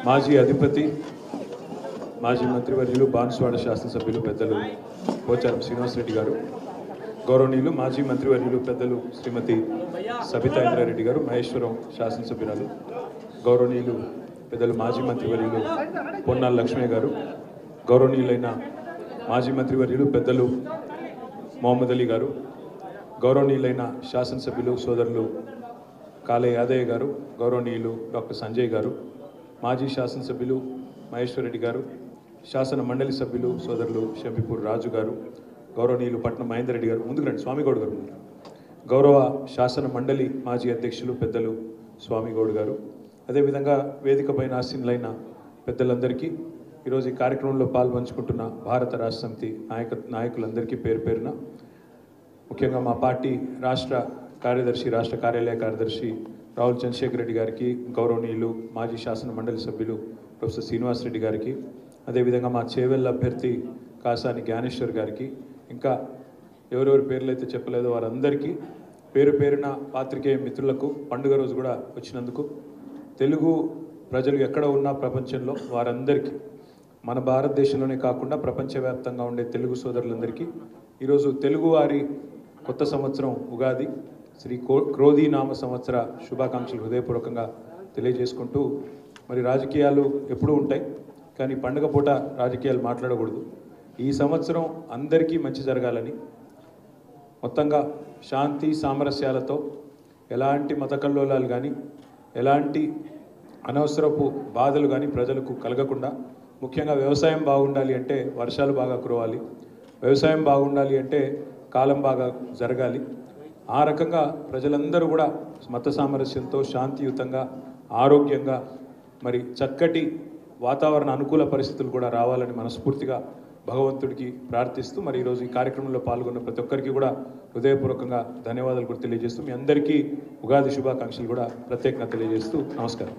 మాజీ అధిపతి మాజీ మంత్రివర్యులు బాన్స్వాడ శాసనసభ్యులు పెద్దలు పోచారం శ్రీనివాసరెడ్డి గారు, గౌరవనీయులు మాజీ మంత్రివర్యులు పెద్దలు శ్రీమతి సబితా ఇంద్రారెడ్డి గారు, మహేశ్వరం శాసనసభ్యురాలు, గౌరవనీయులు పెద్దలు మాజీ మంత్రివర్యులు పొన్నాల లక్ష్మయ్య గారు, గౌరవనీయులైన మాజీ మంత్రివర్యులు పెద్దలు మొహమ్మద్ అలీ గారు, గౌరవనీయులైన శాసనసభ్యులు సోదరులు కాలే యాదయ్య గారు, గౌరవనీయులు డాక్టర్ సంజయ్ గారు, మాజీ శాసనసభ్యులు మహేశ్వరరెడ్డి గారు, శాసన మండలి సభ్యులు సోదరులు షంబిపూర్ రాజు గారు, గౌరవనీయులు పట్నం మహేందర్ రెడ్డి గారు, ముందుకురండి స్వామిగౌడ్ గారు, గౌరవ శాసన మండలి మాజీ అధ్యక్షులు పెద్దలు స్వామిగౌడ్ గారు, అదేవిధంగా వేదిక పైన ఆసీనులైన పెద్దలందరికీ, ఈరోజు ఈ కార్యక్రమంలో పాల్పంచుకుంటున్న భారత రాష్ట్ర సమితి నాయకులందరికీ పేరు పేరున, ముఖ్యంగా మా పార్టీ రాష్ట్ర కార్యదర్శి, రాష్ట్ర కార్యాలయ కార్యదర్శి రావుల్ చంద్రశేఖర్ రెడ్డి గారికి, గౌరవనీయులు మాజీ శాసన మండలి సభ్యులు ప్రొఫెసర్ శ్రీనివాసరెడ్డి గారికి, అదేవిధంగా మా చేవెళ్ళ అభ్యర్థి కాసాని జ్ఞానేశ్వర్ గారికి, ఇంకా ఎవరెవరి పేర్లు అయితే చెప్పలేదో వారందరికీ పేరు పేరున పాత్రికేయ మిత్రులకు పండుగ రోజు కూడా వచ్చినందుకు, తెలుగు ప్రజలు ఎక్కడ ఉన్నా ప్రపంచంలో వారందరికీ, మన భారతదేశంలోనే కాకుండా ప్రపంచవ్యాప్తంగా ఉండే తెలుగు సోదరులందరికీ ఈరోజు తెలుగువారి కొత్త సంవత్సరం ఉగాది శ్రీ క్రోధీనామ సంవత్సర శుభాకాంక్షలు హృదయపూర్వకంగా తెలియజేసుకుంటూ, మరి రాజకీయాలు ఎప్పుడూ ఉంటాయి కానీ పండుగ పూట రాజకీయాలు మాట్లాడకూడదు. ఈ సంవత్సరం అందరికీ మంచి జరగాలని, మొత్తంగా శాంతి సామరస్యాలతో ఎలాంటి మత కల్లోలాలు కానీ ఎలాంటి అనవసరపు బాధలు కానీ ప్రజలకు కలగకుండా, ముఖ్యంగా వ్యవసాయం బాగుండాలి అంటే వర్షాలు బాగా కురవాలి, వ్యవసాయం బాగుండాలి అంటే కాలం బాగా జరగాలి. ఆ రకంగా ప్రజలందరూ కూడా మత సామరస్యంతో శాంతియుతంగా ఆరోగ్యంగా మరి చక్కటి వాతావరణ అనుకూల పరిస్థితులు కూడా రావాలని మనస్ఫూర్తిగా భగవంతుడికి ప్రార్థిస్తూ, మరి ఈరోజు ఈ కార్యక్రమంలో పాల్గొన్న ప్రతి ఒక్కరికి కూడా హృదయపూర్వకంగా ధన్యవాదాలు కూడా తెలియజేస్తూ, మీ అందరికీ ఉగాది శుభాకాంక్షలు కూడా ప్రత్యేకంగా తెలియజేస్తూ నమస్కారం.